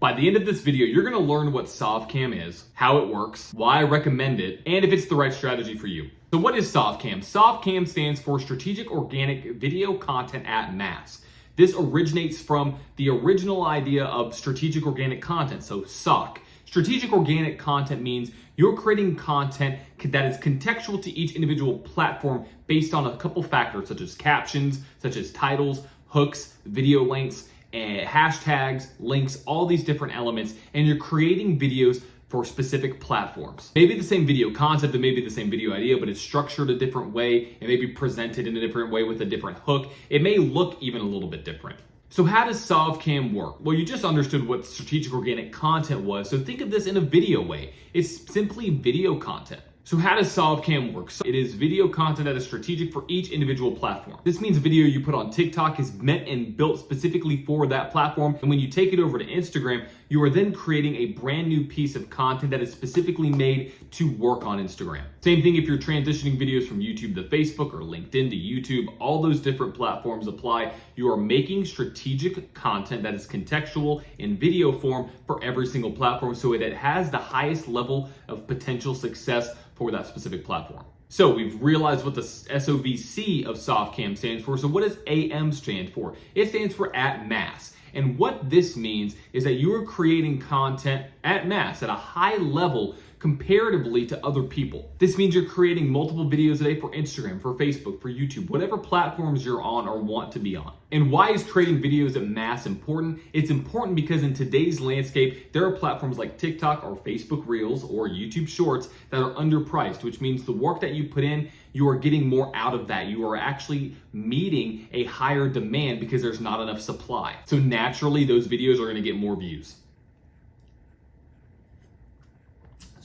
By the end of this video, you're gonna learn what SOVCAM is, how it works, why I recommend it, and if it's the right strategy for you. So what is SOVCAM? SOVCAM stands for Strategic Organic Video Content at Mass. This originates from the original idea of strategic organic content, so SOC. Strategic organic content means you're creating content that is contextual to each individual platform based on a couple factors such as captions, such as titles, hooks, video lengths, and hashtags, links, all these different elements, and you're creating videos for specific platforms. Maybe the same video concept and maybe the same video idea, but it's structured a different way. It may be presented in a different way with a different hook. It may look even a little bit different. So how does SOVCAM work? Well, you just understood what strategic organic content was, so think of this in a video way. It's simply video content. So how does SOVCAM work? So it is video content that is strategic for each individual platform. This means video you put on TikTok is meant and built specifically for that platform. And when you take it over to Instagram, you are then creating a brand new piece of content that is specifically made to work on Instagram. Same thing if you're transitioning videos from YouTube to Facebook or LinkedIn to YouTube, all those different platforms apply. You are making strategic content that is contextual in video form for every single platform so that it has the highest level of potential success for that specific platform. So we've realized what the SOVC of SOVCAM stands for. So what does AM stand for? It stands for at mass. And what this means is that you are creating content at mass at a high level comparatively to other people. This means you're creating multiple videos a day for Instagram, for Facebook, for YouTube, whatever platforms you're on or want to be on. And why is creating videos at mass important? It's important because in today's landscape, there are platforms like TikTok or Facebook Reels or YouTube Shorts that are underpriced, which means the work that you put in, you are getting more out of that. You are actually meeting a higher demand because there's not enough supply. So naturally, those videos are gonna get more views.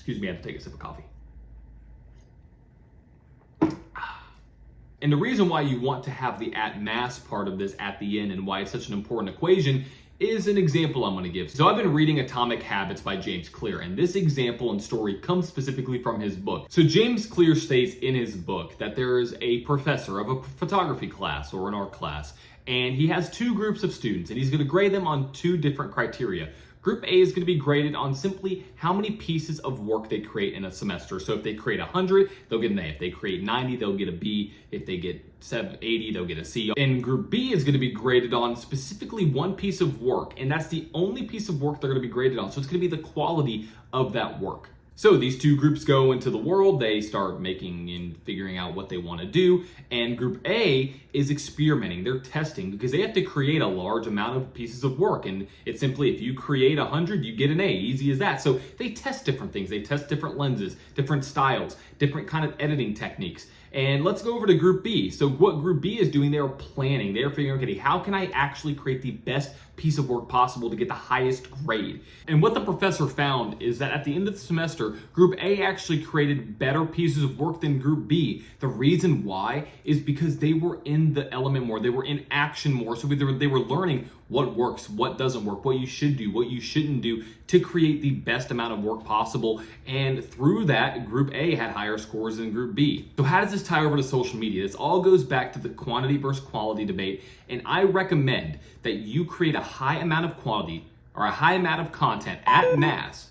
Excuse me, I have to take a sip of coffee. And the reason why you want to have the at mass part of this at the end and why it's such an important equation is an example I'm going to give. So I've been reading Atomic Habits by James Clear, and this example and story comes specifically from his book. So James Clear states in his book that there is a professor of a photography class or an art class, and he has two groups of students, and he's going to grade them on two different criteria. Group A is going to be graded on simply how many pieces of work they create in a semester. So if they create 100, they'll get an A. If they create 90, they'll get a B. If they get 80, they'll get a C. And Group B is going to be graded on specifically one piece of work, and that's the only piece of work they're going to be graded on. So it's going to be the quality of that work. So these two groups go into the world, they start making and figuring out what they want to do, and Group A is experimenting, they're testing, because they have to create a large amount of pieces of work, and it's simply if you create 100, you get an A, easy as that. So they test different things, they test different lenses, different styles, different kind of editing techniques. And let's go over to Group B. So what Group B is doing, they're planning, they're figuring, okay, how can I actually create the best piece of work possible to get the highest grade? And what the professor found is that at the end of the semester, Group A actually created better pieces of work than Group B. The reason why is because they were in the element more, they were in action more, so they were learning what works, what doesn't work, what you should do, what you shouldn't do to create the best amount of work possible. And through that, Group A had higher scores than Group B. So how does this tie over to social media? This all goes back to the quantity versus quality debate. And I recommend that you create a high amount of quality or a high amount of content at mass.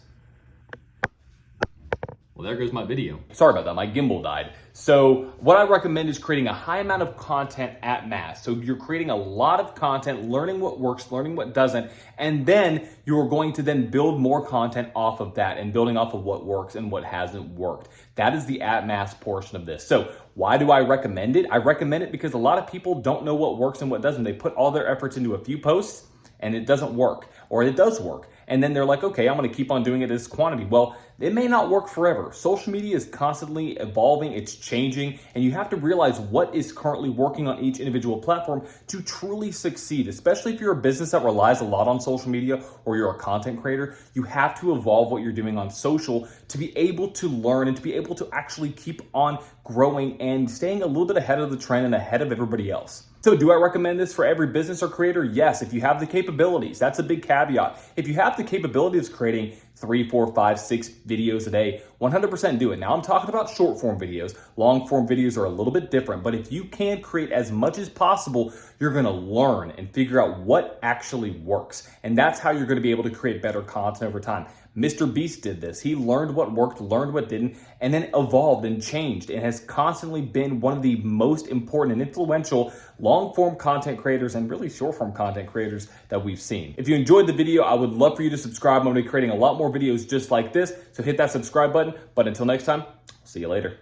Well, there goes my video. Sorry about that, my gimbal died. So what I recommend is creating a high amount of content at mass. So you're creating a lot of content, learning what works, learning what doesn't, and then you're going to then build more content off of that and building off of what works and what hasn't worked. That is the at mass portion of this. So why do I recommend it? I recommend it because a lot of people don't know what works and what doesn't. They put all their efforts into a few posts and it doesn't work, or it does work. And then they're like, okay, I'm gonna keep on doing it as quantity. Well, it may not work forever. Social media is constantly evolving, it's changing, and you have to realize what is currently working on each individual platform to truly succeed, especially if you're a business that relies a lot on social media or you're a content creator. You have to evolve what you're doing on social to be able to learn and to be able to actually keep on growing and staying a little bit ahead of the trend and ahead of everybody else. So do I recommend this for every business or creator? Yes, if you have the capabilities. That's a big caveat. If you have the capabilities of creating 3, 4, 5, 6 videos a day, 100% do it. Now I'm talking about short form videos. Long form videos are a little bit different, but if you can create as much as possible, you're gonna learn and figure out what actually works. And that's how you're gonna be able to create better content over time. Mr. Beast did this. He learned what worked, learned what didn't, and then evolved and changed and has constantly been one of the most important and influential long-form content creators and really short-form content creators that we've seen. If you enjoyed the video, I would love for you to subscribe. I'm going to be creating a lot more videos just like this, so hit that subscribe button. But until next time, see you later.